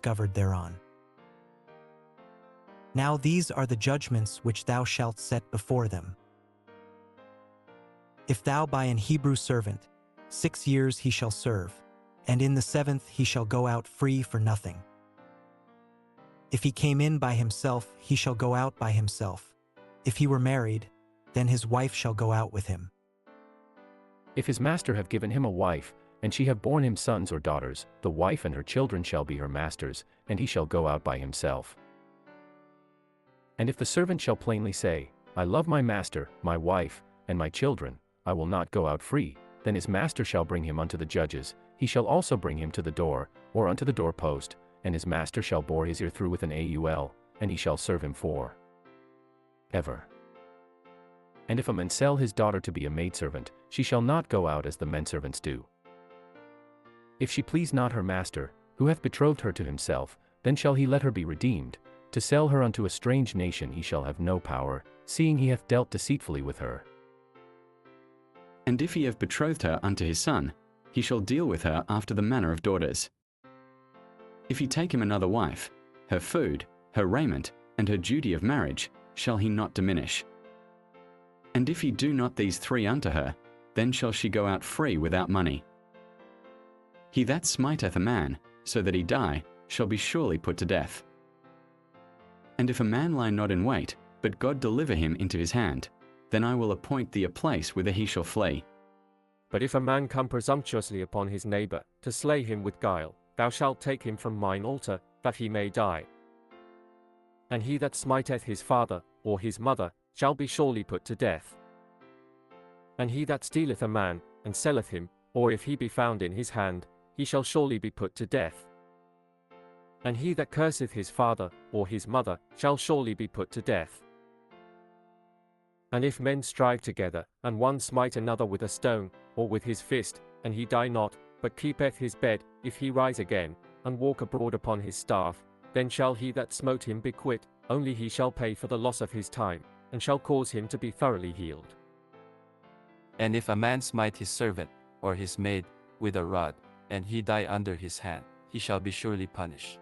discovered thereon. Now these are the judgments which thou shalt set before them. If thou buy an Hebrew servant, 6 years he shall serve, and in the 7th he shall go out free for nothing. If he came in by himself, he shall go out by himself. If he were married, then his wife shall go out with him. If his master have given him a wife, and she have borne him sons or daughters, the wife and her children shall be her master's, and he shall go out by himself. And if the servant shall plainly say, I love my master, my wife, and my children, I will not go out free, then his master shall bring him unto the judges, he shall also bring him to the door, or unto the doorpost, and his master shall bore his ear through with an awl, and he shall serve him for ever. And if a man sell his daughter to be a maidservant, she shall not go out as the menservants do. If she please not her master, who hath betrothed her to himself, then shall he let her be redeemed. To sell her unto a strange nation he shall have no power, seeing he hath dealt deceitfully with her. And if he have betrothed her unto his son, he shall deal with her after the manner of daughters. If he take him another wife, her food, her raiment, and her duty of marriage shall he not diminish. And if he do not these 3 unto her, then shall she go out free without money. He that smiteth a man, so that he die, shall be surely put to death. And if a man lie not in wait, but God deliver him into his hand, then I will appoint thee a place whither he shall flee. But if a man come presumptuously upon his neighbor, to slay him with guile, thou shalt take him from mine altar, that he may die. And he that smiteth his father, or his mother, shall be surely put to death. And he that stealeth a man, and selleth him, or if he be found in his hand, he shall surely be put to death. And he that curseth his father, or his mother, shall surely be put to death. And if men strive together, and one smite another with a stone, or with his fist, and he die not, but keepeth his bed, if he rise again, and walk abroad upon his staff, then shall he that smote him be quit, only he shall pay for the loss of his time, and shall cause him to be thoroughly healed. And if a man smite his servant, or his maid, with a rod, and he die under his hand, he shall be surely punished.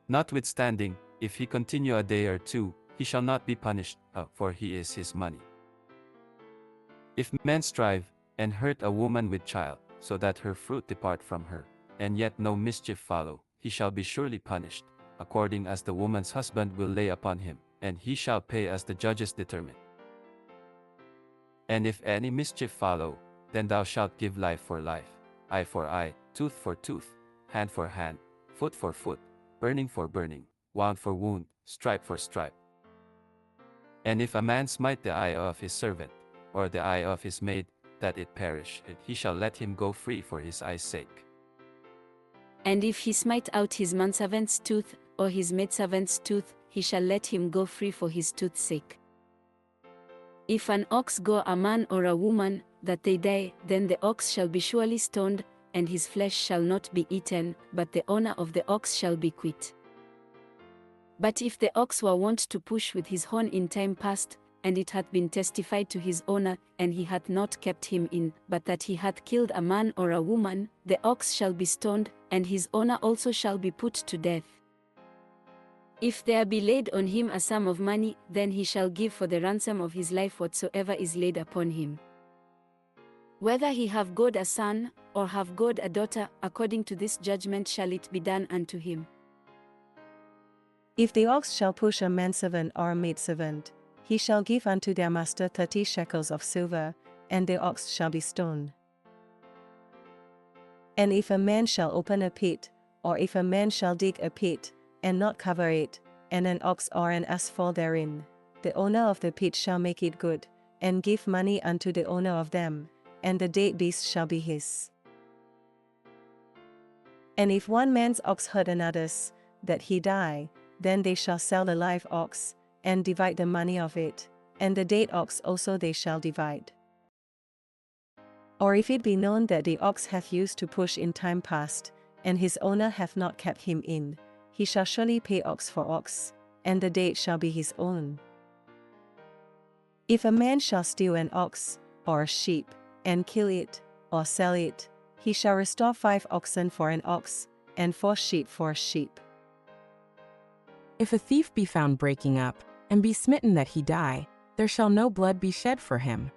Notwithstanding, if he continue a day or 2, he shall not be punished, for he is his money. If men strive, and hurt a woman with child, so that her fruit depart from her, and yet no mischief follow, he shall be surely punished, according as the woman's husband will lay upon him, and he shall pay as the judges determine. And if any mischief follow, then thou shalt give life for life, eye for eye, tooth for tooth, hand for hand, foot for foot, burning for burning, wound for wound, stripe for stripe. And if a man smite the eye of his servant, or the eye of his maid, that it perish, he shall let him go free for his eye's sake. And if he smite out his manservant's tooth, or his maidservant's tooth, he shall let him go free for his tooth's sake. If an ox go a man or a woman, that they die, then the ox shall be surely stoned, and his flesh shall not be eaten, but the owner of the ox shall be quit. But if the ox were wont to push with his horn in time past, and it hath been testified to his owner, and he hath not kept him in, but that he hath killed a man or a woman, the ox shall be stoned, and his owner also shall be put to death. If there be laid on him a sum of money, then he shall give for the ransom of his life whatsoever is laid upon him. Whether he have God a son, or have God a daughter, according to this judgment shall it be done unto him. If the ox shall push a manservant or a maidservant, he shall give unto their master 30 shekels of silver, and the ox shall be stoned. And if a man shall open a pit, or if a man shall dig a pit, and not cover it, and an ox or an ass fall therein, the owner of the pit shall make it good, and give money unto the owner of them, and the dead beast shall be his. And if one man's ox hurt another's, that he die, then they shall sell the live ox, and divide the money of it, and the dead ox also they shall divide. Or if it be known that the ox hath used to push in time past, and his owner hath not kept him in, he shall surely pay ox for ox, and the dead shall be his own. If a man shall steal an ox, or a sheep, and kill it, or sell it, he shall restore 5 oxen for an ox, and for sheep. If a thief be found breaking up, and be smitten that he die, there shall no blood be shed for him.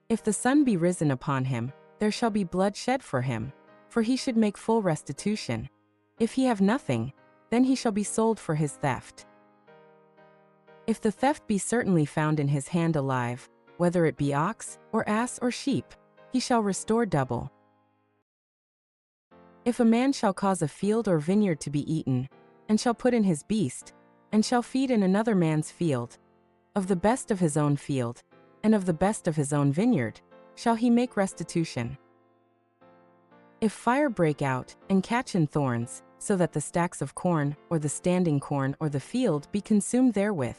If the sun be risen upon him, there shall be blood shed for him, for he should make full restitution. If he have nothing, then he shall be sold for his theft. If the theft be certainly found in his hand alive, whether it be ox, or ass, or sheep, he shall restore double. If a man shall cause a field or vineyard to be eaten, and shall put in his beast, and shall feed in another man's field, of the best of his own field, and of the best of his own vineyard, shall he make restitution. If fire break out, and catch in thorns, so that the stacks of corn, or the standing corn, or the field be consumed therewith,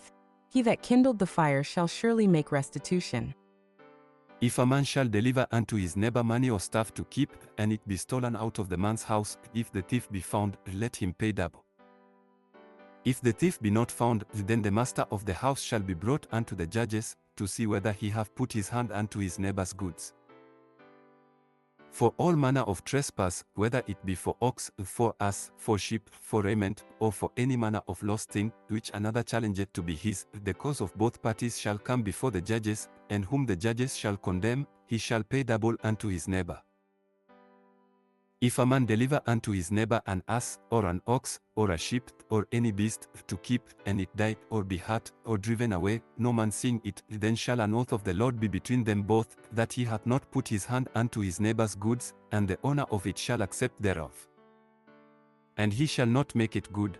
he that kindled the fire shall surely make restitution. If a man shall deliver unto his neighbor money or stuff to keep, and it be stolen out of the man's house, if the thief be found, let him pay double. If the thief be not found, then the master of the house shall be brought unto the judges, to see whether he have put his hand unto his neighbor's goods. For all manner of trespass, whether it be for ox, for ass, for sheep, for raiment, or for any manner of lost thing, which another challengeth to be his, the cause of both parties shall come before the judges, and whom the judges shall condemn, he shall pay double unto his neighbor. If a man deliver unto his neighbor an ass, or an ox, or a sheep, or any beast, to keep, and it die, or be hurt, or driven away, no man seeing it, then shall an oath of the Lord be between them both, that he hath not put his hand unto his neighbor's goods, and the owner of it shall accept thereof. And he shall not make it good.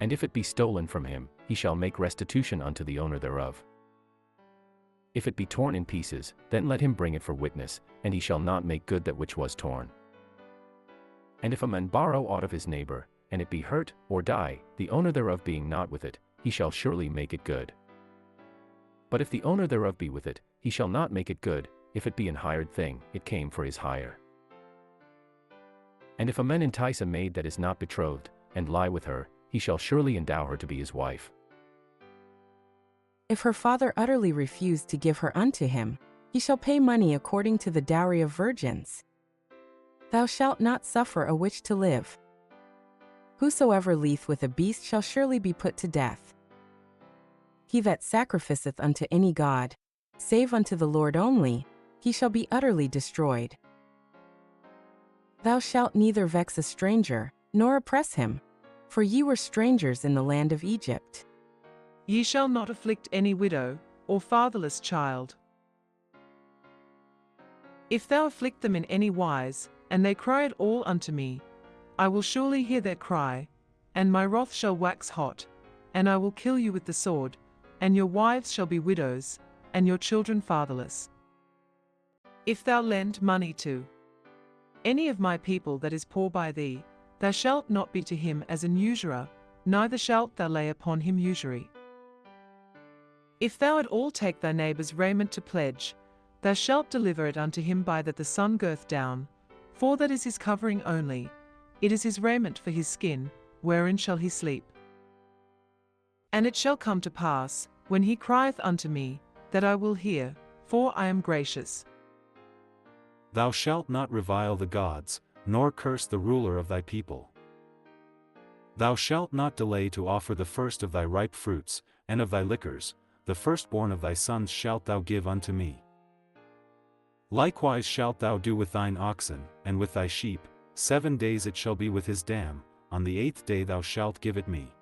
And if it be stolen from him, he shall make restitution unto the owner thereof. If it be torn in pieces, then let him bring it for witness, and he shall not make good that which was torn. And if a man borrow aught of his neighbor, and it be hurt, or die, the owner thereof being not with it, he shall surely make it good. But if the owner thereof be with it, he shall not make it good, if it be an hired thing, it came for his hire. And if a man entice a maid that is not betrothed, and lie with her, he shall surely endow her to be his wife. If her father utterly refuse to give her unto him, he shall pay money according to the dowry of virgins. Thou shalt not suffer a witch to live. Whosoever lieth with a beast shall surely be put to death. He that sacrificeth unto any god, save unto the Lord only, he shall be utterly destroyed. Thou shalt neither vex a stranger, nor oppress him, for ye were strangers in the land of Egypt. Ye shall not afflict any widow, or fatherless child. If thou afflict them in any wise, and they cry at all unto me, I will surely hear their cry, and my wrath shall wax hot, and I will kill you with the sword, and your wives shall be widows, and your children fatherless. If thou lend money to any of my people that is poor by thee, thou shalt not be to him as an usurer, neither shalt thou lay upon him usury. If thou at all take thy neighbour's raiment to pledge, thou shalt deliver it unto him by that the sun goeth down, for that is his covering only, it is his raiment for his skin, wherein shall he sleep. And it shall come to pass, when he crieth unto me, that I will hear, for I am gracious. Thou shalt not revile the gods, nor curse the ruler of thy people. Thou shalt not delay to offer the first of thy ripe fruits, and of thy liquors, the firstborn of thy sons shalt thou give unto me. Likewise shalt thou do with thine oxen, and with thy sheep, 7 days it shall be with his dam, on the 8th day thou shalt give it me.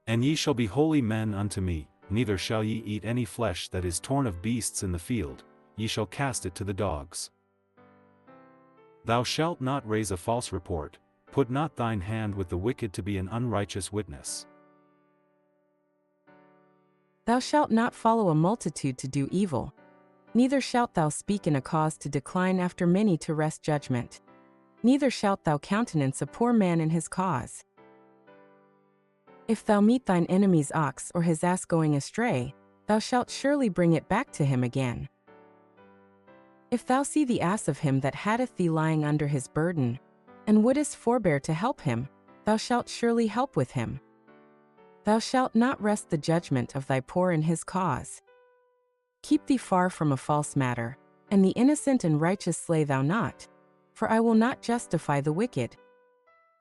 And ye shall be holy men unto me, neither shall ye eat any flesh that is torn of beasts in the field, ye shall cast it to the dogs. Thou shalt not raise a false report, put not thine hand with the wicked to be an unrighteous witness. Thou shalt not follow a multitude to do evil, neither shalt thou speak in a cause to decline after many to wrest judgment, neither shalt thou countenance a poor man in his cause. If thou meet thine enemy's ox or his ass going astray, thou shalt surely bring it back to him again. If thou see the ass of him that hateth thee lying under his burden, and wouldest forbear to help him, thou shalt surely help with him. Thou shalt not wrest the judgment of thy poor in his cause. Keep thee far from a false matter, and the innocent and righteous slay thou not, for I will not justify the wicked.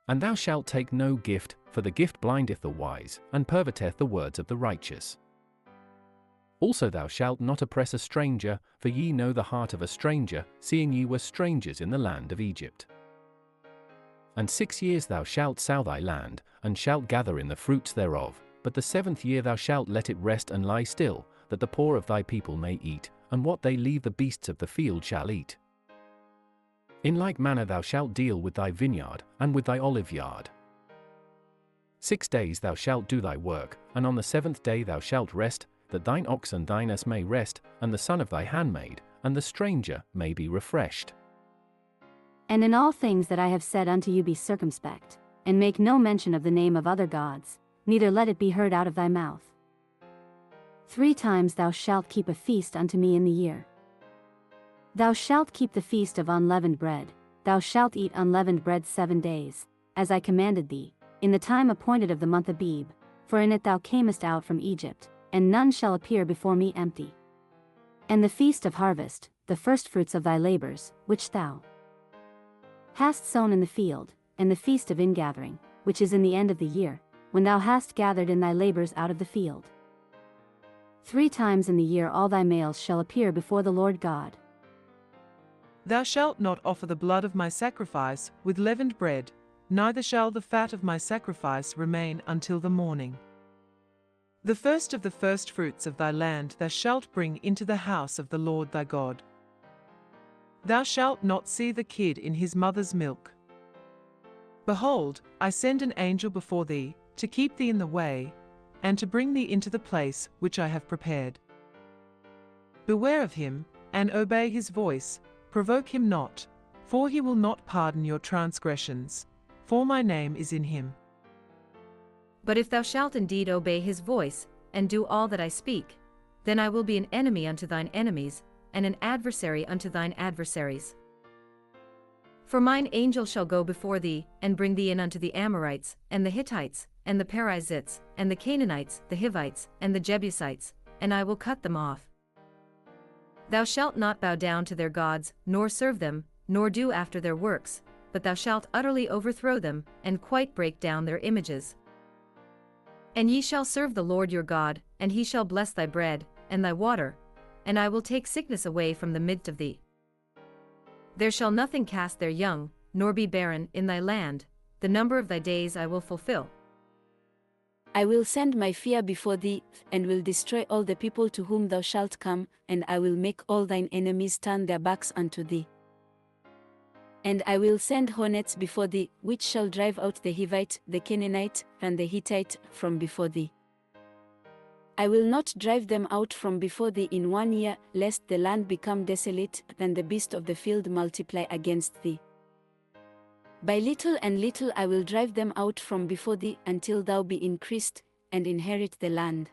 And thou shalt take no gift, for the gift blindeth the wise, and perverteth the words of the righteous. Also thou shalt not oppress a stranger, for ye know the heart of a stranger, seeing ye were strangers in the land of Egypt. And 6 years thou shalt sow thy land, and shalt gather in the fruits thereof, but the 7th year thou shalt let it rest and lie still, that the poor of thy people may eat, and what they leave the beasts of the field shall eat. In like manner thou shalt deal with thy vineyard, and with thy olive yard. 6 days thou shalt do thy work, and on the 7th day thou shalt rest, that thine ox and thine ass may rest, and the son of thy handmaid, and the stranger may be refreshed. And in all things that I have said unto you be circumspect, and make no mention of the name of other gods, neither let it be heard out of thy mouth. 3 times thou shalt keep a feast unto me in the year. Thou shalt keep the feast of unleavened bread, thou shalt eat unleavened bread 7 days, as I commanded thee, in the time appointed of the month Abib, for in it thou camest out from Egypt, and none shall appear before me empty. And the feast of harvest, the firstfruits of thy labors, which thou hast sown in the field, and the feast of ingathering, which is in the end of the year, when thou hast gathered in thy labors out of the field. 3 times in the year all thy males shall appear before the Lord God. Thou shalt not offer the blood of my sacrifice with leavened bread, neither shall the fat of my sacrifice remain until the morning. The first of the firstfruits of thy land thou shalt bring into the house of the Lord thy God. Thou shalt not see the kid in his mother's milk. Behold, I send an angel before thee, to keep thee in the way, and to bring thee into the place which I have prepared. Beware of him, and obey his voice, provoke him not, for he will not pardon your transgressions, for my name is in him. But if thou shalt indeed obey his voice, and do all that I speak, then I will be an enemy unto thine enemies, and an adversary unto thine adversaries. For mine angel shall go before thee, and bring thee in unto the Amorites, and the Hittites, and the Perizzites, and the Canaanites, the Hivites, and the Jebusites, and I will cut them off. Thou shalt not bow down to their gods, nor serve them, nor do after their works, but thou shalt utterly overthrow them, and quite break down their images. And ye shall serve the Lord your God, and he shall bless thy bread, and thy water, and I will take sickness away from the midst of thee. There shall nothing cast their young, nor be barren, in thy land, the number of thy days I will fulfill. I will send my fear before thee, and will destroy all the people to whom thou shalt come, and I will make all thine enemies turn their backs unto thee. And I will send hornets before thee, which shall drive out the Hivite, the Canaanite, and the Hittite from before thee. I will not drive them out from before thee in 1 year, lest the land become desolate, and the beasts of the field multiply against thee. By little and little I will drive them out from before thee, until thou be increased, and inherit the land.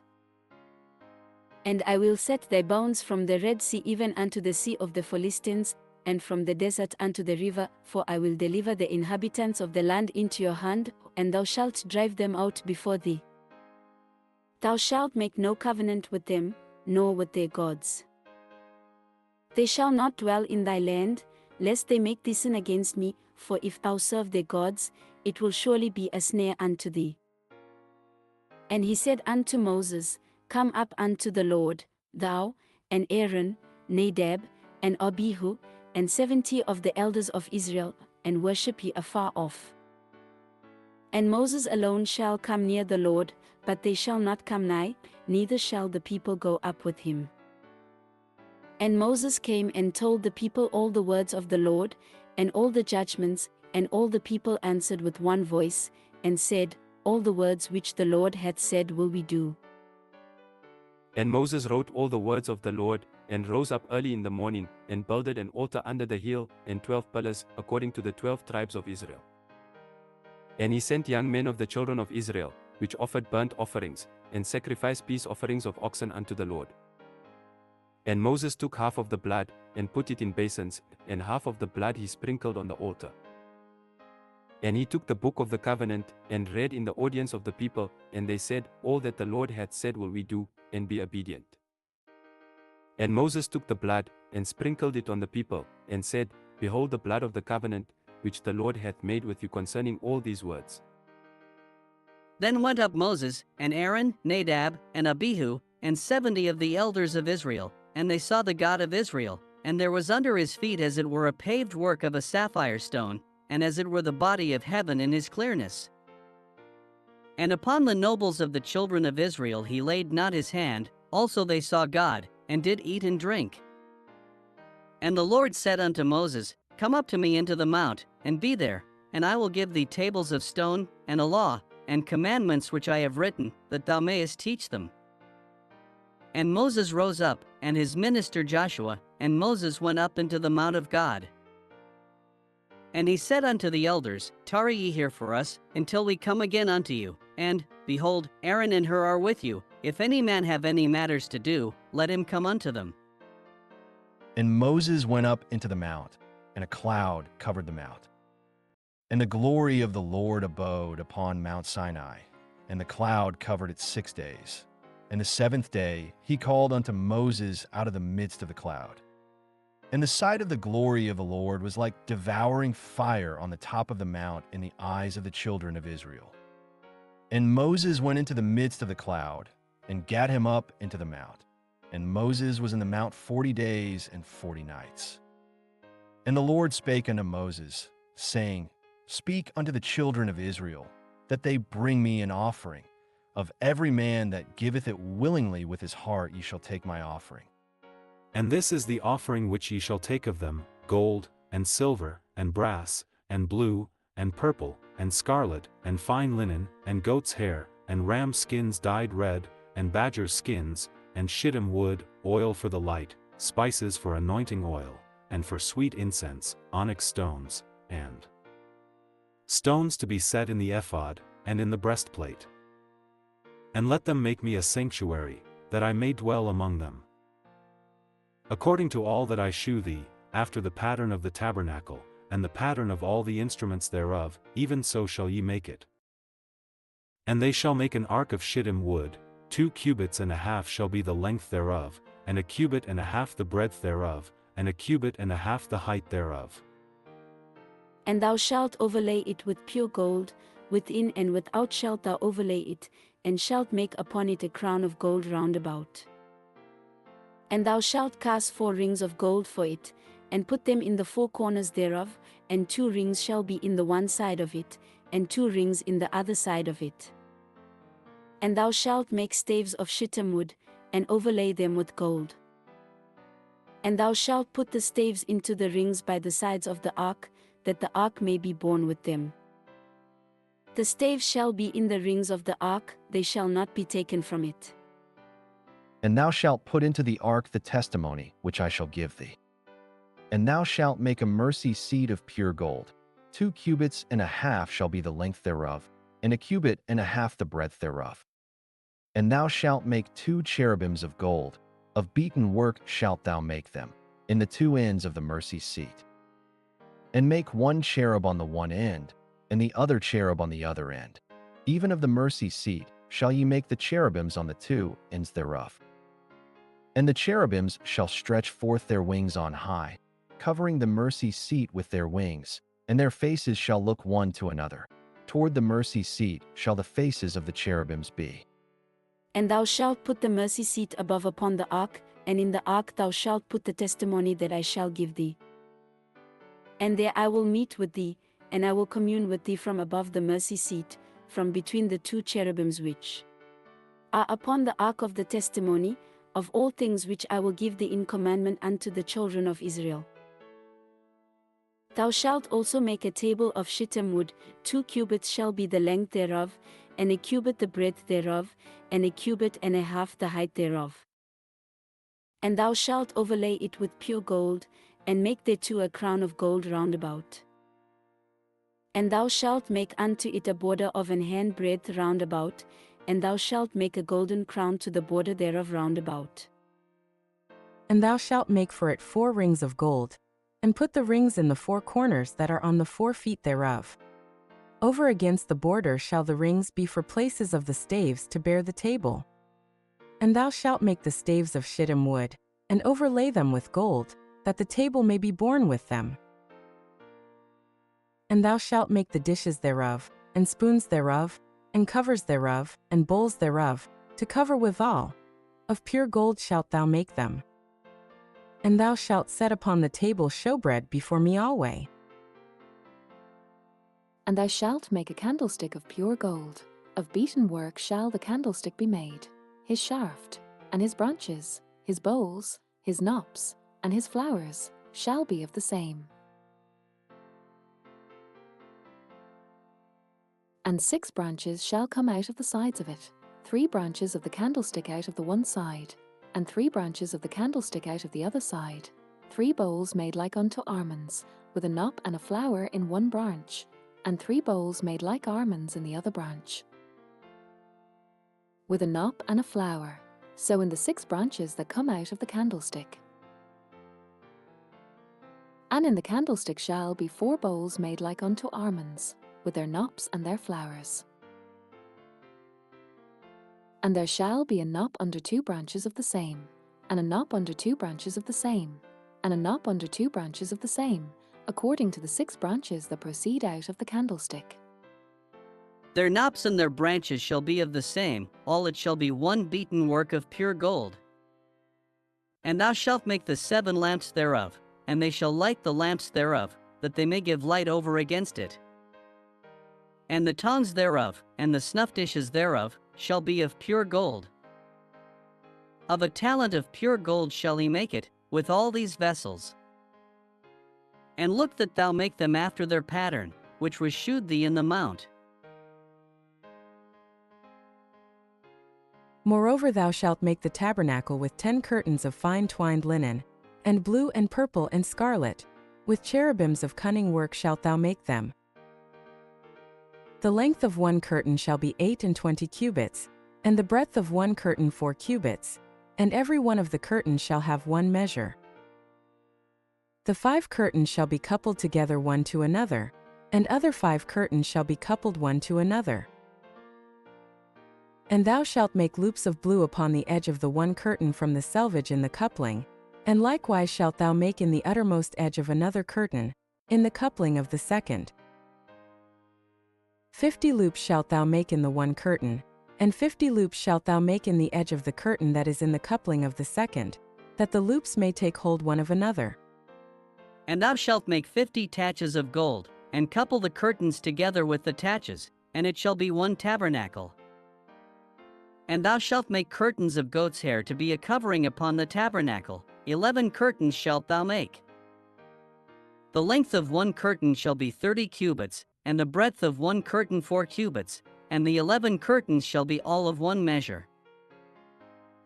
And I will set thy bounds from the Red Sea even unto the sea of the Philistines, and from the desert unto the river, for I will deliver the inhabitants of the land into your hand, and thou shalt drive them out before thee. Thou shalt make no covenant with them, nor with their gods. They shall not dwell in thy land, lest they make thee sin against me, for if thou serve their gods, it will surely be a snare unto thee. And he said unto Moses, Come up unto the Lord, thou, and Aaron, Nadab, and Abihu, and 70 of the elders of Israel, and worship ye afar off. And Moses alone shall come near the Lord, but they shall not come nigh, neither shall the people go up with him. And Moses came and told the people all the words of the Lord, and all the judgments, and all the people answered with one voice, and said, All the words which the Lord hath said will we do. And Moses wrote all the words of the Lord, and rose up early in the morning, and builded an altar under the hill, and 12 pillars, according to the 12 tribes of Israel. And he sent young men of the children of Israel, which offered burnt offerings, and sacrificed peace offerings of oxen unto the Lord. And Moses took half of the blood, and put it in basins, and half of the blood he sprinkled on the altar. And he took the book of the covenant, and read in the audience of the people, and they said, All that the Lord hath said will we do, and be obedient. And Moses took the blood, and sprinkled it on the people, and said, Behold the blood of the covenant, which the Lord hath made with you concerning all these words. Then went up Moses, and Aaron, Nadab, and Abihu, and 70 of the elders of Israel, and they saw the God of Israel, and there was under his feet as it were a paved work of a sapphire stone, and as it were the body of heaven in his clearness. And upon the nobles of the children of Israel he laid not his hand, also they saw God, and did eat and drink. And the Lord said unto Moses, Come up to me into the mount, and be there, and I will give thee tables of stone, and a law, and commandments which I have written, that thou mayest teach them. And Moses rose up, and his minister Joshua, and Moses went up into the mount of God. And he said unto the elders, Tarry ye here for us, until we come again unto you. And, behold, Aaron and Hur are with you. If any man have any matters to do, let him come unto them. And Moses went up into the mount, and a cloud covered the mount. And the glory of the Lord abode upon Mount Sinai, and the cloud covered it 6 days. And the 7th day he called unto Moses out of the midst of the cloud. And the sight of the glory of the Lord was like devouring fire on the top of the mount in the eyes of the children of Israel. And Moses went into the midst of the cloud, and gat him up into the mount. And Moses was in the mount 40 days and 40 nights. And the Lord spake unto Moses, saying, Speak unto the children of Israel, that they bring me an offering. Of every man that giveth it willingly with his heart ye shall take my offering. And this is the offering which ye shall take of them, gold, and silver, and brass, and blue, and purple, and scarlet, and fine linen, and goat's hair, and ram skins dyed red, and badger skins, and shittim wood, oil for the light, spices for anointing oil, and for sweet incense, onyx stones, and stones to be set in the ephod, and in the breastplate. And let them make me a sanctuary, that I may dwell among them. According to all that I shew thee, after the pattern of the tabernacle, and the pattern of all the instruments thereof, even so shall ye make it. And they shall make an ark of shittim wood, 2 cubits and a half shall be the length thereof, and 1 cubit and a half the breadth thereof, and 1 cubit and a half the height thereof. And thou shalt overlay it with pure gold, within and without shalt thou overlay it, and shalt make upon it a crown of gold round about. And thou shalt cast 4 rings of gold for it, and put them in the 4 corners thereof, and 2 rings shall be in the one side of it, and 2 rings in the other side of it. And thou shalt make staves of shittim wood, and overlay them with gold. And thou shalt put the staves into the rings by the sides of the ark, that the ark may be borne with them. The staves shall be in the rings of the ark, they shall not be taken from it. And thou shalt put into the ark the testimony which I shall give thee. And thou shalt make a mercy seat of pure gold. 2 cubits and a half shall be the length thereof, and 1 cubit and a half the breadth thereof. And thou shalt make 2 cherubims of gold, of beaten work shalt thou make them, in the 2 ends of the mercy seat. And make 1 cherub on the one end, and the other cherub on the other end. Even of the mercy seat shall ye make the cherubims on the 2 ends thereof. And the cherubims shall stretch forth their wings on high, covering the mercy seat with their wings, and their faces shall look one to another. Toward the mercy seat shall the faces of the cherubims be. And thou shalt put the mercy seat above upon the ark, and in the ark thou shalt put the testimony that I shall give thee. And there I will meet with thee, and I will commune with thee from above the mercy seat, from between the 2 cherubims which are upon the ark of the testimony, of all things which I will give thee in commandment unto the children of Israel. Thou shalt also make a table of shittim wood, 2 cubits shall be the length thereof, and 1 cubit the breadth thereof, and 1 cubit and a half the height thereof. And thou shalt overlay it with pure gold, and make thereto a crown of gold round about. And thou shalt make unto it a border of an hand breadth round about, and thou shalt make a golden crown to the border thereof round about. And thou shalt make for it 4 rings of gold, and put the rings in the 4 corners that are on the 4 feet thereof. Over against the border shall the rings be for places of the staves to bear the table. And thou shalt make the staves of shittim wood, and overlay them with gold, that the table may be borne with them. And thou shalt make the dishes thereof, and spoons thereof, and covers thereof, and bowls thereof, to cover withal. Of pure gold shalt thou make them. And thou shalt set upon the table showbread before me alway. And thou shalt make a candlestick of pure gold. Of beaten work shall the candlestick be made, his shaft, and his branches, his bowls, his knops, and his flowers shall be of the same. And 6 branches shall come out of the sides of it, 3 branches of the candlestick out of the one side, and 3 branches of the candlestick out of the other side, 3 bowls made like unto almonds, with a knop and a flower in one branch, and 3 bowls made like almonds in the other branch, with a knop and a flower, so in the 6 branches that come out of the candlestick. And in the candlestick shall be 4 bowls made like unto almonds, with their knops and their flowers. And there shall be a knop under 2 branches of the same, and a knop under 2 branches of the same, and a knop under 2 branches of the same, according to the 6 branches that proceed out of the candlestick. Their knops and their branches shall be of the same, all it shall be one beaten work of pure gold. And thou shalt make the 7 lamps thereof, and they shall light the lamps thereof, that they may give light over against it. And the tongs thereof, and the snuff dishes thereof, shall be of pure gold. Of a talent of pure gold shall he make it, with all these vessels. And look that thou make them after their pattern, which was shewed thee in the mount. Moreover thou shalt make the tabernacle with 10 curtains of fine twined linen, and blue and purple and scarlet, with cherubims of cunning work shalt thou make them. The length of one curtain shall be 28 cubits, and the breadth of one curtain 4 cubits, and every one of the curtains shall have one measure. The 5 curtains shall be coupled together one to another, and other 5 curtains shall be coupled one to another. And thou shalt make loops of blue upon the edge of the one curtain from the selvage in the coupling, and likewise shalt thou make in the uttermost edge of another curtain, in the coupling of the second. 50 loops shalt thou make in the one curtain, and 50 loops shalt thou make in the edge of the curtain that is in the coupling of the second, that the loops may take hold one of another. And thou shalt make 50 taches of gold, and couple the curtains together with the taches, and it shall be one tabernacle. And thou shalt make curtains of goat's hair to be a covering upon the tabernacle, 11 curtains shalt thou make. The length of one curtain shall be 30 cubits, and the breadth of one curtain 4 cubits, and the 11 curtains shall be all of one measure.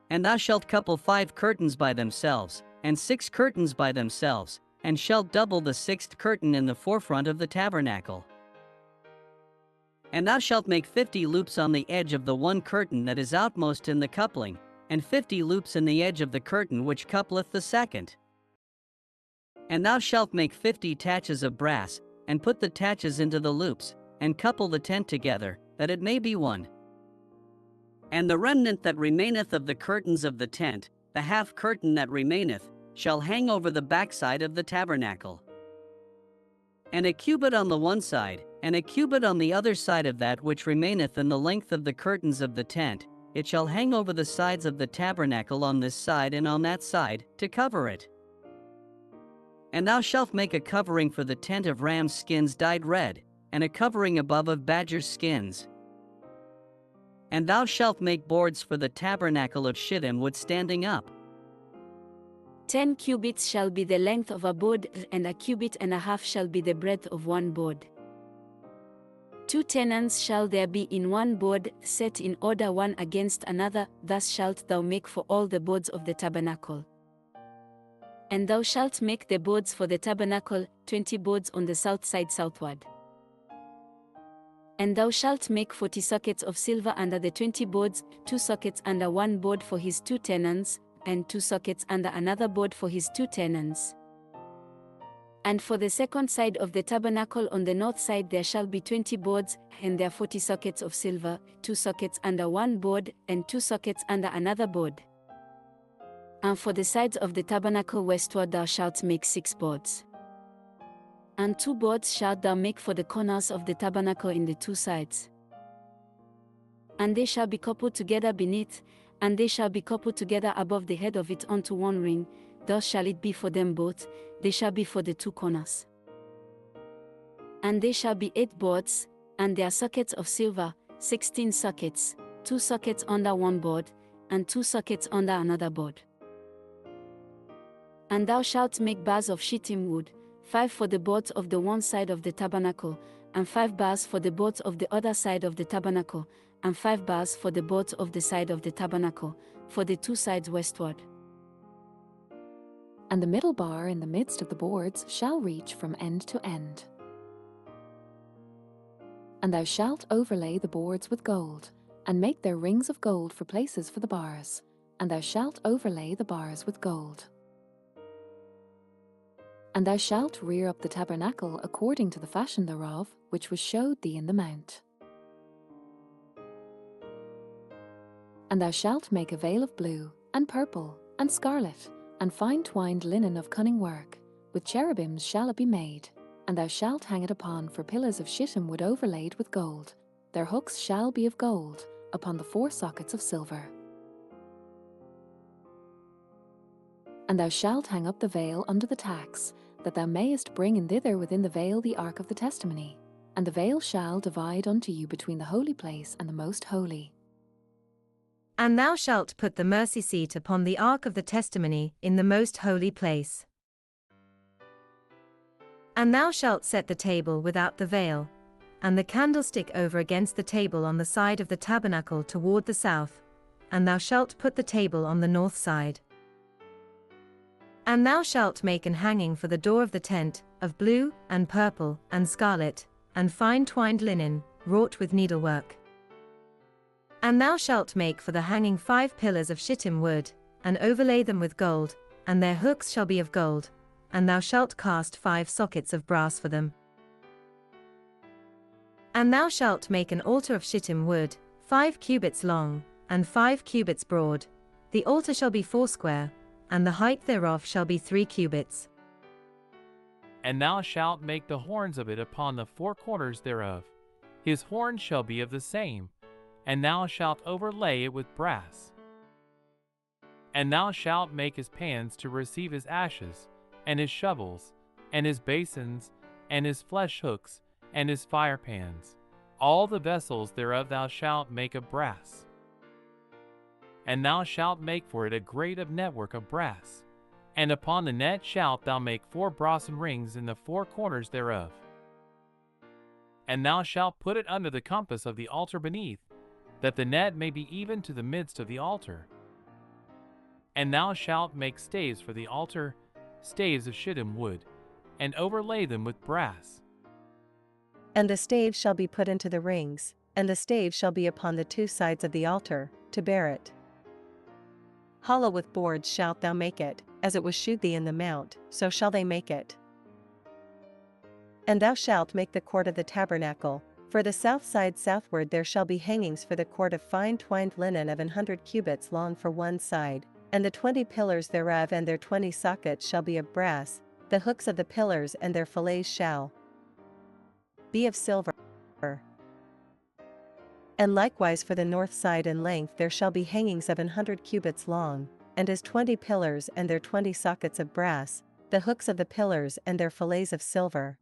And thou shalt couple 5 curtains by themselves, and 6 curtains by themselves, and shalt double the 6th curtain in the forefront of the tabernacle. And thou shalt make 50 loops on the edge of the one curtain that is outmost in the coupling, and 50 loops in the edge of the curtain which coupleth the second. And thou shalt make 50 taches of brass, and put the taches into the loops, and couple the tent together, that it may be one. And the remnant that remaineth of the curtains of the tent, the half curtain that remaineth, shall hang over the backside of the tabernacle. And a cubit on the one side, and a cubit on the other side of that which remaineth in the length of the curtains of the tent, it shall hang over the sides of the tabernacle on this side and on that side, to cover it. And thou shalt make a covering for the tent of ram's skins dyed red, and a covering above of badger's skins. And thou shalt make boards for the tabernacle of shittim wood standing up. 10 cubits shall be the length of a board, and a cubit and a half shall be the breadth of one board. 2 tenons shall there be in one board, set in order one against another, thus shalt thou make for all the boards of the tabernacle. And thou shalt make the boards for the tabernacle, 20 boards on the south side southward. And thou shalt make 40 sockets of silver under the 20 boards, 2 sockets under one board for his 2 tenons, and 2 sockets under another board for his 2 tenons. And for the second side of the tabernacle on the north side there shall be 20 boards, and there 40 sockets of silver, 2 sockets under one board, and 2 sockets under another board. And for the sides of the tabernacle westward thou shalt make 6 boards. And 2 boards shalt thou make for the corners of the tabernacle in the 2 sides. And they shall be coupled together beneath, and they shall be coupled together above the head of it unto 1 ring, thus shall it be for them both, they shall be for the 2 corners. And they shall be 8 boards, and their sockets of silver, 16 sockets, 2 sockets under 1 board, and 2 sockets under another board. And thou shalt make bars of shittim wood, 5 for the boards of the one side of the tabernacle, and 5 bars for the boards of the other side of the tabernacle, and 5 bars for the boards of the side of the tabernacle, for the 2 sides westward. And the middle bar in the midst of the boards shall reach from end to end. And thou shalt overlay the boards with gold, and make their rings of gold for places for the bars, and thou shalt overlay the bars with gold. And thou shalt rear up the tabernacle according to the fashion thereof, which was showed thee in the mount. And thou shalt make a veil of blue, and purple, and scarlet, and fine twined linen of cunning work, with cherubims shall it be made, and thou shalt hang it upon for pillars of shittim wood overlaid with gold. Their hooks shall be of gold, upon the 4 sockets of silver. And thou shalt hang up the veil under the tacks, that thou mayest bring in thither within the veil the ark of the testimony, and the veil shall divide unto you between the holy place and the most holy. And thou shalt put the mercy seat upon the ark of the testimony in the most holy place. And thou shalt set the table without the veil, and the candlestick over against the table on the side of the tabernacle toward the south, and thou shalt put the table on the north side. And thou shalt make an hanging for the door of the tent, of blue, and purple, and scarlet, and fine twined linen, wrought with needlework. And thou shalt make for the hanging 5 pillars of shittim wood, and overlay them with gold, and their hooks shall be of gold, and thou shalt cast 5 sockets of brass for them. And thou shalt make an altar of shittim wood, 5 cubits long, and 5 cubits broad. The altar shall be 4 square, and the height thereof shall be 3 cubits. And thou shalt make the horns of it upon the 4 corners thereof. His horns shall be of the same, and thou shalt overlay it with brass. And thou shalt make his pans to receive his ashes, and his shovels, and his basins, and his flesh hooks, and his fire pans. All the vessels thereof thou shalt make of brass. And thou shalt make for it a grate of network of brass. And upon the net shalt thou make 4 brassen rings in the 4 corners thereof. And thou shalt put it under the compass of the altar beneath, that the net may be even to the midst of the altar. And thou shalt make staves for the altar, staves of shittim wood, and overlay them with brass. And the staves shall be put into the rings, and the staves shall be upon the 2 sides of the altar, to bear it. Hollow with boards shalt thou make it, as it was shewed thee in the mount, so shall they make it. And thou shalt make the court of the tabernacle. For the south side southward there shall be hangings for the court of fine twined linen of 100 cubits long for one side, and the 20 pillars thereof and their 20 sockets shall be of brass. The hooks of the pillars and their fillets shall be of silver. And likewise for the north side in length there shall be hangings of 100 cubits long, and as 20 pillars and their 20 sockets of brass, the hooks of the pillars and their fillets of silver.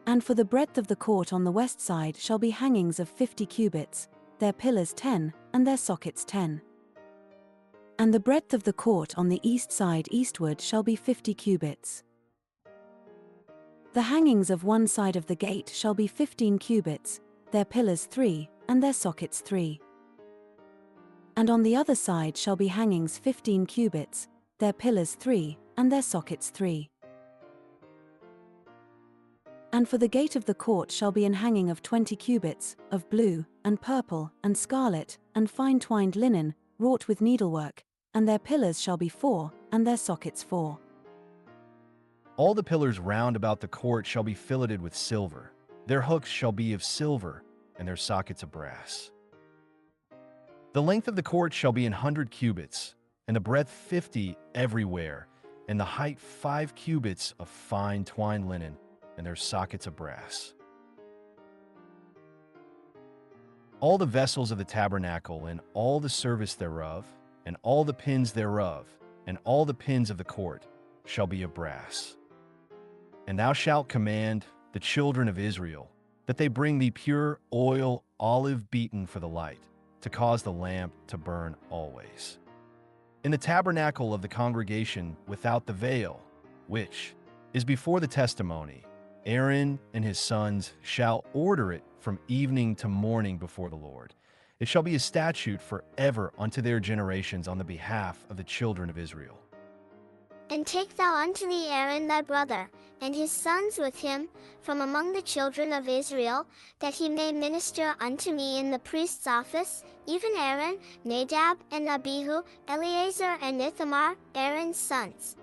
And for the breadth of the court on the west side shall be hangings of 50 cubits, their pillars 10, and their sockets 10. And the breadth of the court on the east side eastward shall be 50 cubits. The hangings of one side of the gate shall be 15 cubits, their pillars 3, and their sockets 3. And on the other side shall be hangings 15 cubits, their pillars 3, and their sockets 3. And for the gate of the court shall be an hanging of 20 cubits, of blue, and purple, and scarlet, and fine twined linen, wrought with needlework, and their pillars shall be 4, and their sockets 4. All the pillars round about the court shall be filleted with silver. Their hooks shall be of silver, and their sockets of brass. The length of the court shall be 100 cubits, and the breadth 50 everywhere, and the height 5 cubits of fine twined linen, and their sockets of brass. All the vessels of the tabernacle, and all the service thereof, and all the pins thereof, and all the pins of the court, shall be of brass. And thou shalt command the children of Israel that they bring thee pure oil, olive beaten for the light, to cause the lamp to burn always. In the tabernacle of the congregation without the veil, which is before the testimony, Aaron and his sons shall order it from evening to morning before the Lord. It shall be a statute forever unto their generations on the behalf of the children of Israel. And take thou unto thee Aaron thy brother, and his sons with him, from among the children of Israel, that he may minister unto me in the priest's office, even Aaron, Nadab, and Abihu, Eleazar and Ithamar, Aaron's sons.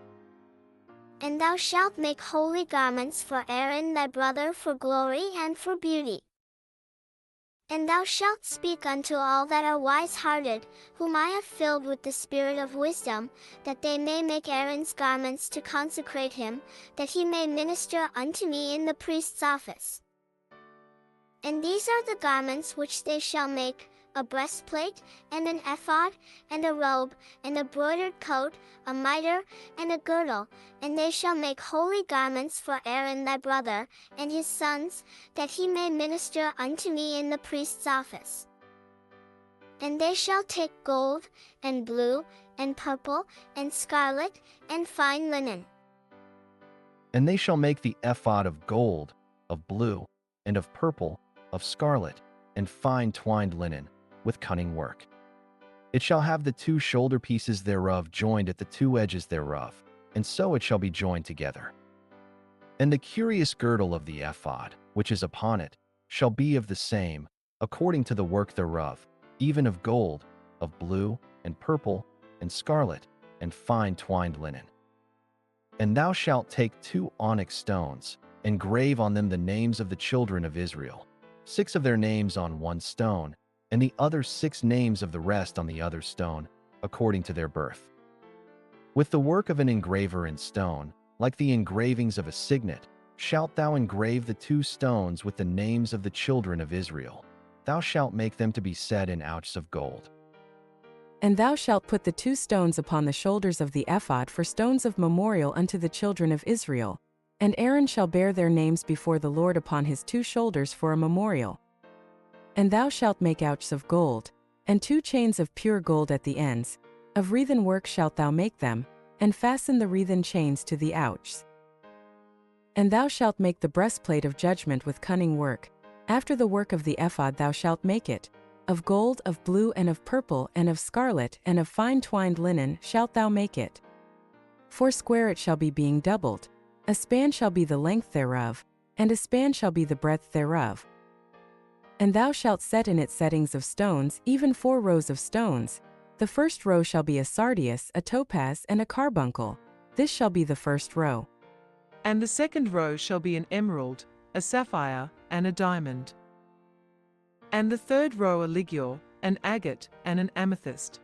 And thou shalt make holy garments for Aaron thy brother for glory and for beauty. And thou shalt speak unto all that are wise-hearted, whom I have filled with the spirit of wisdom, that they may make Aaron's garments to consecrate him, that he may minister unto me in the priest's office. And these are the garments which they shall make: a breastplate, and an ephod, and a robe, and a broidered coat, a mitre, and a girdle. And they shall make holy garments for Aaron thy brother, and his sons, that he may minister unto me in the priest's office. And they shall take gold, and blue, and purple, and scarlet, and fine linen. And they shall make the ephod of gold, of blue, and of purple, of scarlet, and fine twined linen, with cunning work. It shall have the 2 shoulder pieces thereof joined at the 2 edges thereof, and so it shall be joined together. And the curious girdle of the ephod, which is upon it, shall be of the same, according to the work thereof, even of gold, of blue, and purple, and scarlet, and fine twined linen. And thou shalt take 2 onyx stones, and grave on them the names of the children of Israel, 6 of their names on one stone, and the other 6 names of the rest on the other stone, according to their birth. With the work of an engraver in stone, like the engravings of a signet, shalt thou engrave the 2 stones with the names of the children of Israel. Thou shalt make them to be set in ouches of gold. And thou shalt put the 2 stones upon the shoulders of the ephod for stones of memorial unto the children of Israel. And Aaron shall bear their names before the Lord upon his 2 shoulders for a memorial. And thou shalt make ouches of gold, and 2 chains of pure gold at the ends. Of wreathen work shalt thou make them, and fasten the wreathen chains to the ouches. And thou shalt make the breastplate of judgment with cunning work. After the work of the ephod thou shalt make it. Of gold, of blue, and of purple, and of scarlet, and of fine twined linen shalt thou make it. 4 square it shall be, being doubled. A span shall be the length thereof, and a span shall be the breadth thereof. And thou shalt set in it settings of stones, even 4 rows of stones. The first row shall be a sardius, a topaz, and a carbuncle. This shall be the first row. And the second row shall be an emerald, a sapphire, and a diamond. And the third row a ligure, an agate, and an amethyst.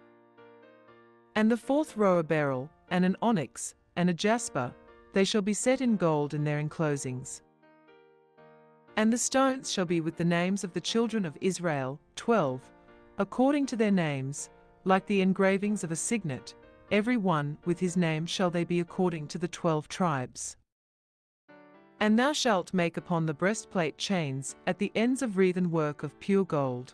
And the 4th row a beryl, and an onyx, and a jasper. They shall be set in gold in their enclosings. And the stones shall be with the names of the children of Israel, 12, according to their names, like the engravings of a signet, every one with his name shall they be according to the 12 tribes. And thou shalt make upon the breastplate chains at the ends of wreathen work of pure gold.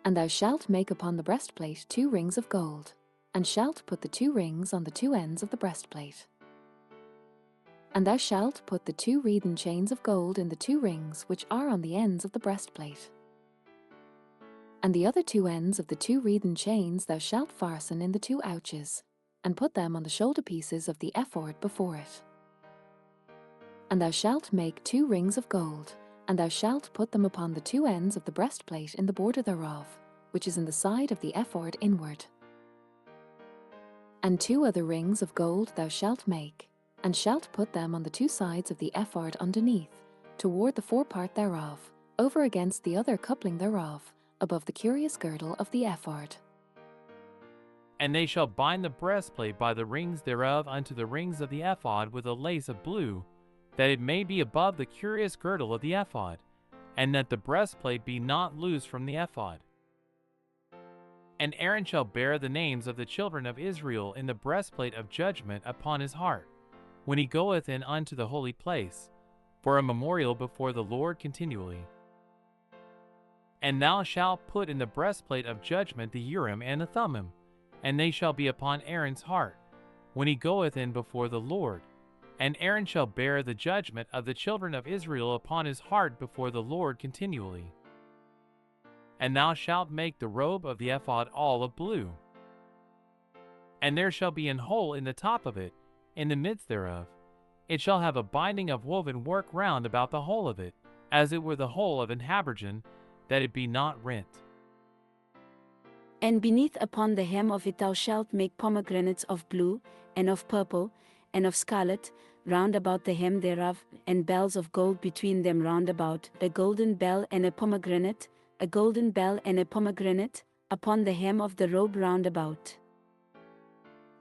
And thou shalt make upon the breastplate 2 rings of gold, and shalt put the 2 rings on the 2 ends of the breastplate. And thou shalt put the 2 wreathen chains of gold in the 2 rings which are on the ends of the breastplate. And the other 2 ends of the 2 wreathen chains thou shalt fasten in the 2 ouches, and put them on the shoulder pieces of the ephod before it. And thou shalt make 2 rings of gold, and thou shalt put them upon the 2 ends of the breastplate in the border thereof, which is in the side of the ephod inward. And 2 other rings of gold thou shalt make, and shalt put them on the 2 sides of the ephod underneath, toward the forepart thereof, over against the other coupling thereof, above the curious girdle of the ephod. And they shall bind the breastplate by the rings thereof unto the rings of the ephod with a lace of blue, that it may be above the curious girdle of the ephod, and that the breastplate be not loose from the ephod. And Aaron shall bear the names of the children of Israel in the breastplate of judgment upon his heart, when he goeth in unto the holy place, for a memorial before the Lord continually. And thou shalt put in the breastplate of judgment the Urim and the Thummim, and they shall be upon Aaron's heart, when he goeth in before the Lord. And Aaron shall bear the judgment of the children of Israel upon his heart before the Lord continually. And thou shalt make the robe of the ephod all of blue. And there shall be an hole in the top of it, in the midst thereof. It shall have a binding of woven work round about the whole of it, as it were the hole of an habergeon, that it be not rent. And beneath upon the hem of it thou shalt make pomegranates of blue, and of purple, and of scarlet, round about the hem thereof, and bells of gold between them round about, a golden bell and a pomegranate, a golden bell and a pomegranate, upon the hem of the robe round about.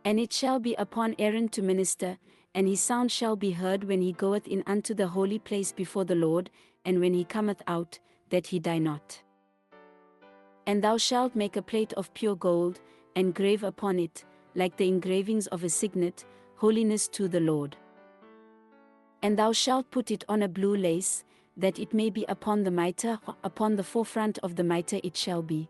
And it shall be upon Aaron to minister, and his sound shall be heard when he goeth in unto the holy place before the Lord, and when he cometh out, that he die not. And thou shalt make a plate of pure gold, and grave upon it, like the engravings of a signet, holiness to the Lord. And thou shalt put it on a blue lace, that it may be upon the mitre, upon the forefront of the mitre it shall be.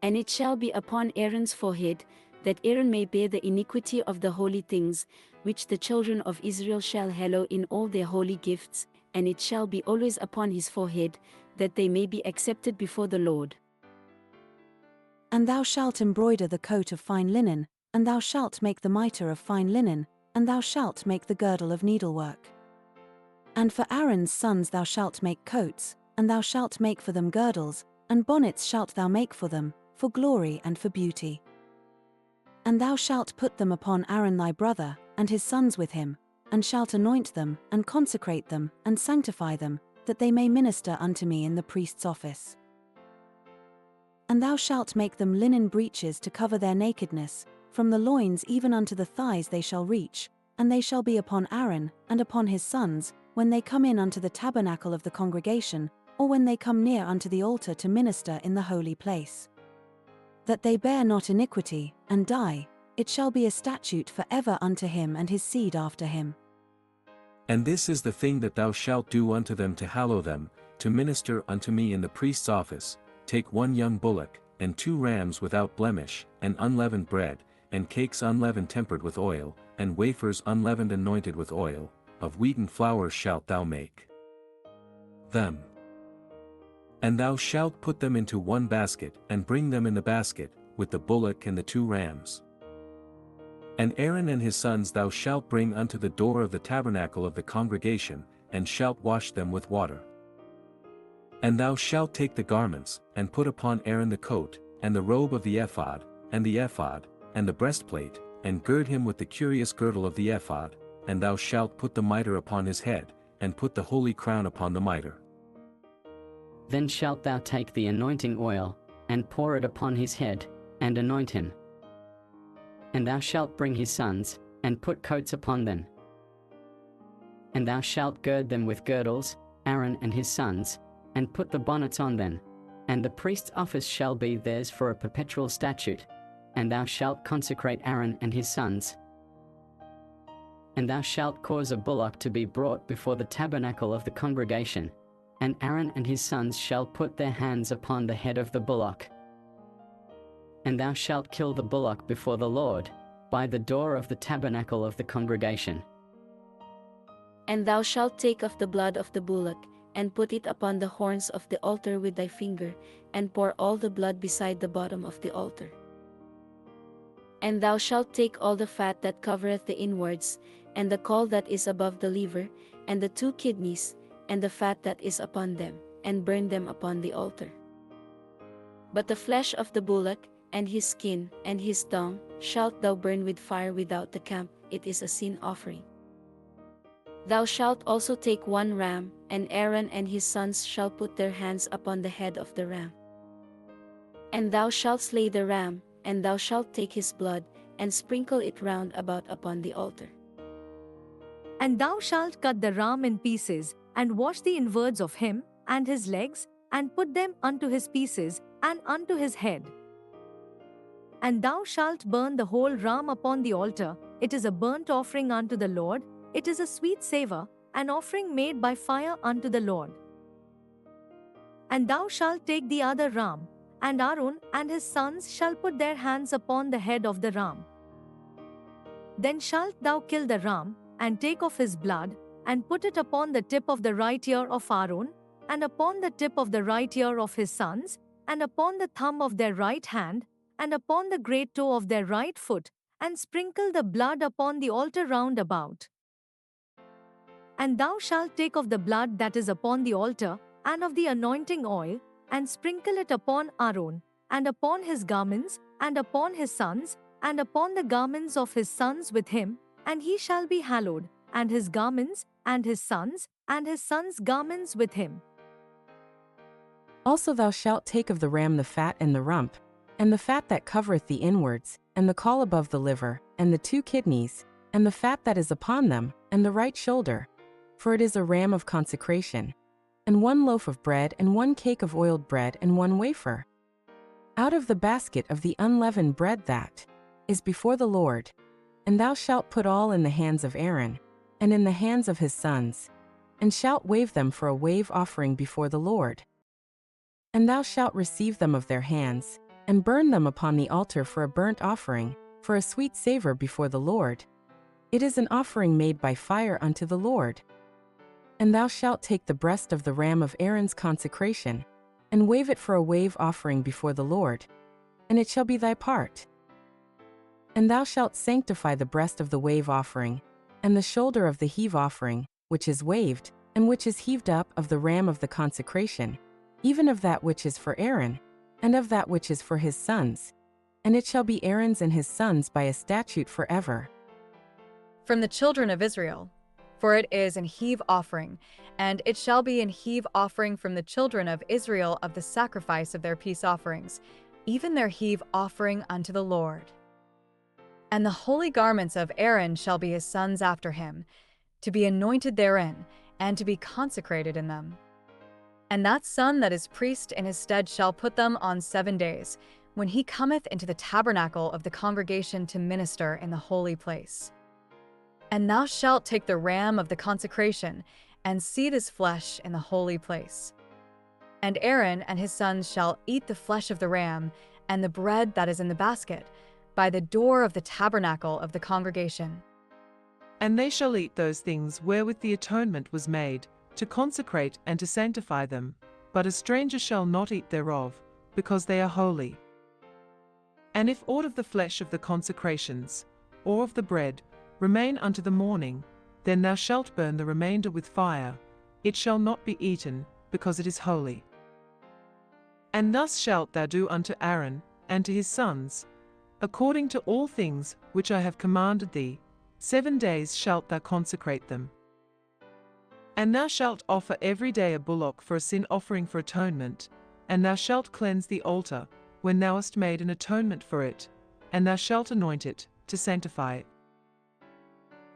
And it shall be upon Aaron's forehead, that Aaron may bear the iniquity of the holy things, which the children of Israel shall hallow in all their holy gifts, and it shall be always upon his forehead, that they may be accepted before the Lord. And thou shalt embroider the coat of fine linen, and thou shalt make the mitre of fine linen, and thou shalt make the girdle of needlework. And for Aaron's sons thou shalt make coats, and thou shalt make for them girdles, and bonnets shalt thou make for them, for glory and for beauty. And thou shalt put them upon Aaron thy brother, and his sons with him, and shalt anoint them, and consecrate them, and sanctify them, that they may minister unto me in the priest's office. And thou shalt make them linen breeches to cover their nakedness, from the loins even unto the thighs they shall reach, and they shall be upon Aaron, and upon his sons, when they come in unto the tabernacle of the congregation, or when they come near unto the altar to minister in the holy place. That they bear not iniquity, and die, it shall be a statute for ever unto him and his seed after him. And this is the thing that thou shalt do unto them to hallow them, to minister unto me in the priest's office. Take 1 young bullock, and 2 rams without blemish, and unleavened bread, and cakes unleavened tempered with oil, and wafers unleavened anointed with oil, of wheaten flour shalt thou make them. And thou shalt put them into 1 basket, and bring them in the basket, with the bullock and the 2 rams. And Aaron and his sons thou shalt bring unto the door of the tabernacle of the congregation, and shalt wash them with water. And thou shalt take the garments, and put upon Aaron the coat, and the robe of the ephod, and the breastplate, and gird him with the curious girdle of the ephod, and thou shalt put the mitre upon his head, and put the holy crown upon the mitre. Then shalt thou take the anointing oil, and pour it upon his head, and anoint him. And thou shalt bring his sons, and put coats upon them. And thou shalt gird them with girdles, Aaron and his sons, and put the bonnets on them. And the priest's office shall be theirs for a perpetual statute. And thou shalt consecrate Aaron and his sons. And thou shalt cause a bullock to be brought before the tabernacle of the congregation, and Aaron and his sons shall put their hands upon the head of the bullock. And thou shalt kill the bullock before the Lord, by the door of the tabernacle of the congregation. And thou shalt take of the blood of the bullock, and put it upon the horns of the altar with thy finger, and pour all the blood beside the bottom of the altar. And thou shalt take all the fat that covereth the inwards, and the caul that is above the liver, and the 2 kidneys, and the fat that is upon them, and burn them upon the altar. But the flesh of the bullock, and his skin, and his tongue, shalt thou burn with fire without the camp, it is a sin offering. Thou shalt also take 1 ram, and Aaron and his sons shall put their hands upon the head of the ram. And thou shalt slay the ram, and thou shalt take his blood, and sprinkle it round about upon the altar. And thou shalt cut the ram in pieces, and wash the inwards of him, and his legs, and put them unto his pieces, and unto his head. And thou shalt burn the whole ram upon the altar. It is a burnt offering unto the Lord, it is a sweet savour, an offering made by fire unto the Lord. And thou shalt take the other ram, and Aaron and his sons shall put their hands upon the head of the ram. Then shalt thou kill the ram, and take of his blood, and put it upon the tip of the right ear of Aaron, and upon the tip of the right ear of his sons, and upon the thumb of their right hand, and upon the great toe of their right foot, and sprinkle the blood upon the altar round about. And thou shalt take of the blood that is upon the altar, and of the anointing oil, and sprinkle it upon Aaron, and upon his garments, and upon his sons, and upon the garments of his sons with him, and he shall be hallowed, and his garments, and his sons' garments with him. Also thou shalt take of the ram the fat and the rump, and the fat that covereth the inwards, and the caul above the liver, and the 2 kidneys, and the fat that is upon them, and the right shoulder. For it is a ram of consecration. And 1 loaf of bread, and 1 cake of oiled bread, and 1 wafer. Out of the basket of the unleavened bread that is before the Lord. And thou shalt put all in the hands of Aaron, and in the hands of his sons, and shalt wave them for a wave offering before the Lord. And thou shalt receive them of their hands, and burn them upon the altar for a burnt offering, for a sweet savour before the Lord. It is an offering made by fire unto the Lord. And thou shalt take the breast of the ram of Aaron's consecration, and wave it for a wave offering before the Lord, and it shall be thy part. And thou shalt sanctify the breast of the wave offering, and the shoulder of the heave offering, which is waved, and which is heaved up of the ram of the consecration, even of that which is for Aaron, and of that which is for his sons. And it shall be Aaron's and his sons by a statute forever. From the children of Israel, for it is an heave offering, and it shall be an heave offering from the children of Israel of the sacrifice of their peace offerings, even their heave offering unto the Lord. And the holy garments of Aaron shall be his sons after him, to be anointed therein, and to be consecrated in them. And that son that is priest in his stead shall put them on 7 days, when he cometh into the tabernacle of the congregation to minister in the holy place. And thou shalt take the ram of the consecration, and seethe his flesh in the holy place. And Aaron and his sons shall eat the flesh of the ram, and the bread that is in the basket, by the door of the tabernacle of the congregation. And they shall eat those things wherewith the atonement was made, to consecrate and to sanctify them, but a stranger shall not eat thereof, because they are holy. And if aught of the flesh of the consecrations, or of the bread, remain unto the morning, then thou shalt burn the remainder with fire, it shall not be eaten, because it is holy. And thus shalt thou do unto Aaron, and to his sons, according to all things which I have commanded thee. 7 days shalt thou consecrate them. And thou shalt offer every day a bullock for a sin offering for atonement, and thou shalt cleanse the altar, when thou hast made an atonement for it, and thou shalt anoint it, to sanctify it.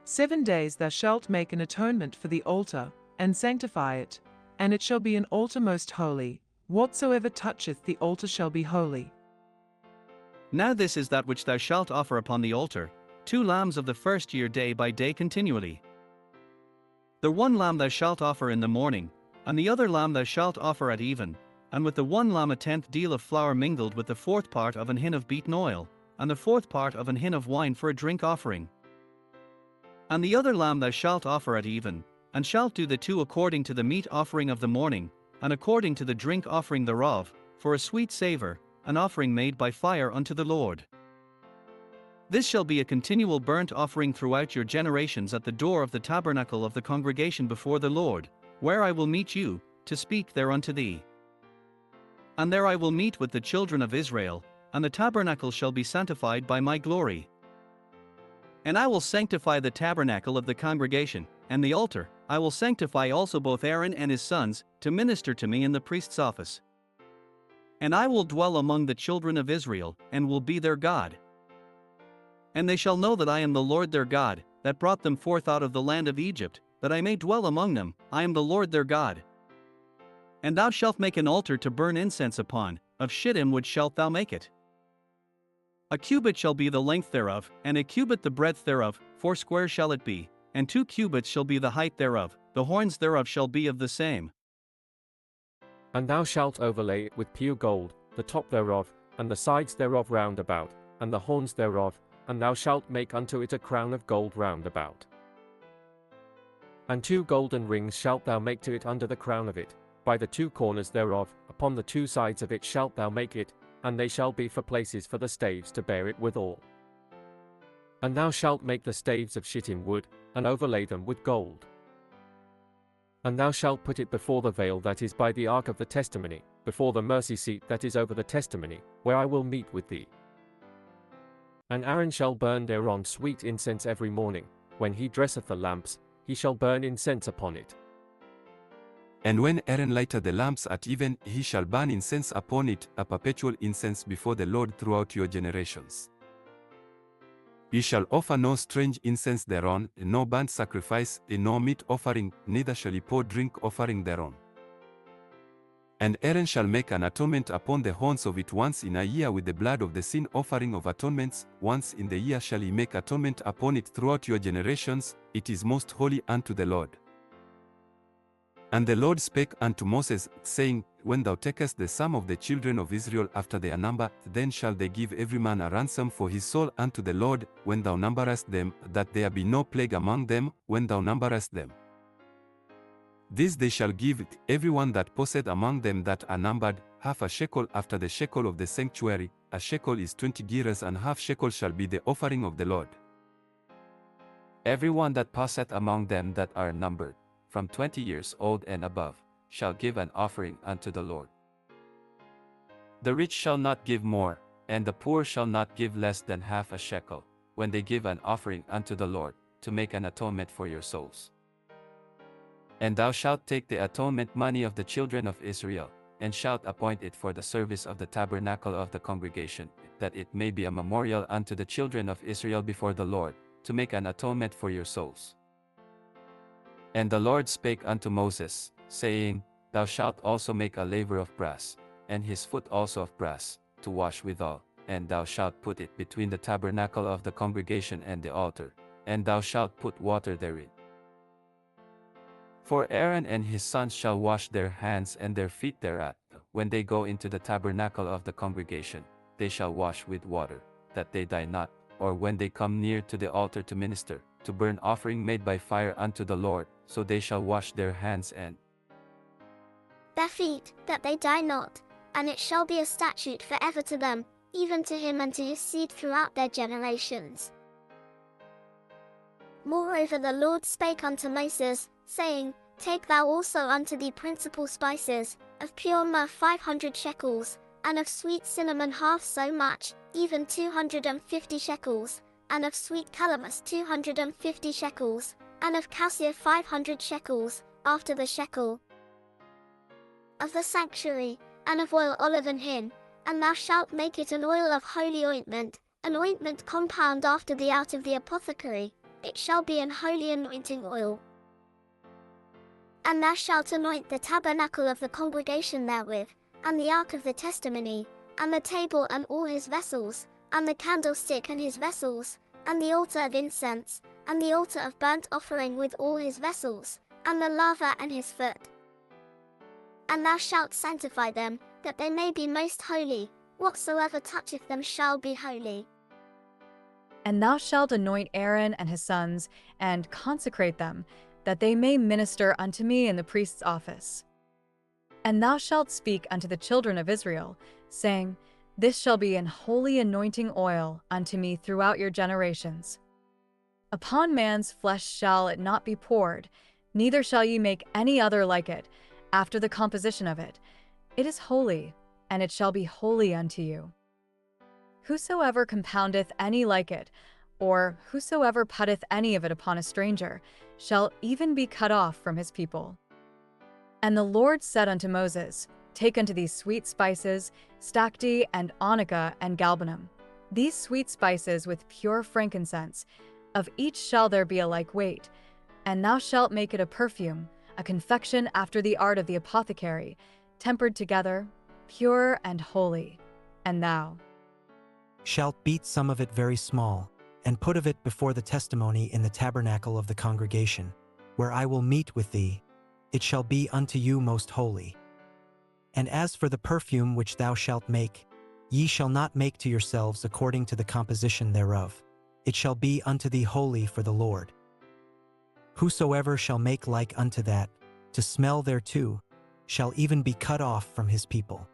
7 days thou shalt make an atonement for the altar, and sanctify it, and it shall be an altar most holy. Whatsoever toucheth the altar shall be holy. Now this is that which thou shalt offer upon the altar, 2 lambs of the first year day by day continually. The 1 lamb thou shalt offer in the morning, and the other lamb thou shalt offer at even, and with the 1 lamb a 10th deal of flour mingled with the 4th part of an hin of beaten oil, and the 4th part of an hin of wine for a drink offering. And the other lamb thou shalt offer at even, and shalt do the 2 according to the meat offering of the morning, and according to the drink offering thereof, for a sweet savour, an offering made by fire unto the Lord. This shall be a continual burnt offering throughout your generations at the door of the tabernacle of the congregation before the Lord, where I will meet you, to speak there unto thee. And there I will meet with the children of Israel, and the tabernacle shall be sanctified by my glory. And I will sanctify the tabernacle of the congregation, and the altar. I will sanctify also both Aaron and his sons, to minister to me in the priest's office. And I will dwell among the children of Israel, and will be their God. And they shall know that I am the Lord their God, that brought them forth out of the land of Egypt, that I may dwell among them. I am the Lord their God. And thou shalt make an altar to burn incense upon, of shittim wood shalt thou make it. A cubit shall be the length thereof, and a cubit the breadth thereof, 4 square shall it be, and 2 cubits shall be the height thereof, the horns thereof shall be of the same. And thou shalt overlay it with pure gold, the top thereof, and the sides thereof round about, and the horns thereof, and thou shalt make unto it a crown of gold round about. And 2 golden rings shalt thou make to it under the crown of it, by the 2 corners thereof, upon the 2 sides of it shalt thou make it, and they shall be for places for the staves to bear it withal. And thou shalt make the staves of shittim wood, and overlay them with gold. And thou shalt put it before the veil that is by the ark of the testimony, before the mercy seat that is over the testimony, where I will meet with thee. And Aaron shall burn thereon sweet incense every morning, when he dresseth the lamps, he shall burn incense upon it. And when Aaron lighted the lamps at even, he shall burn incense upon it, a perpetual incense before the Lord throughout your generations. Ye shall offer no strange incense thereon, no burnt sacrifice, no meat offering, neither shall ye pour drink offering thereon. And Aaron shall make an atonement upon the horns of it once in a year with the blood of the sin offering of atonements, once in the year shall ye make atonement upon it throughout your generations, it is most holy unto the Lord. And the Lord spake unto Moses, saying, When thou takest the sum of the children of Israel after their number, then shall they give every man a ransom for his soul unto the Lord, when thou numberest them, that there be no plague among them, when thou numberest them. This they shall give it, every one that possesseth among them that are numbered, half a shekel after the shekel of the sanctuary, a shekel is 20 gerahs, and half shekel shall be the offering of the Lord. Every one that possesseth among them that are numbered, from 20 years old and above, shall give an offering unto the Lord. The rich shall not give more, and the poor shall not give less than half a shekel, when they give an offering unto the Lord, to make an atonement for your souls. And thou shalt take the atonement money of the children of Israel, and shalt appoint it for the service of the tabernacle of the congregation, that it may be a memorial unto the children of Israel before the Lord, to make an atonement for your souls. And the Lord spake unto Moses, saying, Thou shalt also make a laver of brass, and his foot also of brass, to wash withal, and thou shalt put it between the tabernacle of the congregation and the altar, and thou shalt put water therein. For Aaron and his sons shall wash their hands and their feet thereat, when they go into the tabernacle of the congregation, they shall wash with water, that they die not, or when they come near to the altar to minister, to burn offering made by fire unto the Lord, so they shall wash their hands and their feet, that they die not, and it shall be a statute forever to them, even to him and to his seed throughout their generations. Moreover the Lord spake unto Moses, saying, Take thou also unto thee principal spices, of pure myrrh 500 shekels, and of sweet cinnamon half so much, even 250 shekels, and of sweet calamus 250 shekels, and of cassia 500 shekels, after the shekel of the sanctuary, and of oil olive and hin, and thou shalt make it an oil of holy ointment, an ointment compound after the out of the apothecary, it shall be an holy anointing oil. And thou shalt anoint the tabernacle of the congregation therewith, and the ark of the testimony, and the table and all his vessels, and the candlestick and his vessels, and the altar of incense, and the altar of burnt offering with all his vessels, and the laver and his foot. And thou shalt sanctify them, that they may be most holy, whatsoever toucheth them shall be holy. And thou shalt anoint Aaron and his sons, and consecrate them, that they may minister unto me in the priest's office. And thou shalt speak unto the children of Israel, saying, This shall be an holy anointing oil unto me throughout your generations. Upon man's flesh shall it not be poured, neither shall ye make any other like it, after the composition of it. It is holy, and it shall be holy unto you. Whosoever compoundeth any like it, or whosoever putteth any of it upon a stranger, shall even be cut off from his people. And the Lord said unto Moses, Take unto thee sweet spices, stacte and onycha and galbanum. These sweet spices with pure frankincense, of each shall there be a like weight, and thou shalt make it a perfume, a confection after the art of the apothecary, tempered together, pure and holy. And thou shalt beat some of it very small, and put of it before the testimony in the tabernacle of the congregation, where I will meet with thee. It shall be unto you most holy. And as for the perfume which thou shalt make, ye shall not make to yourselves according to the composition thereof. It shall be unto thee holy for the Lord. Whosoever shall make like unto that, to smell thereto, shall even be cut off from his people.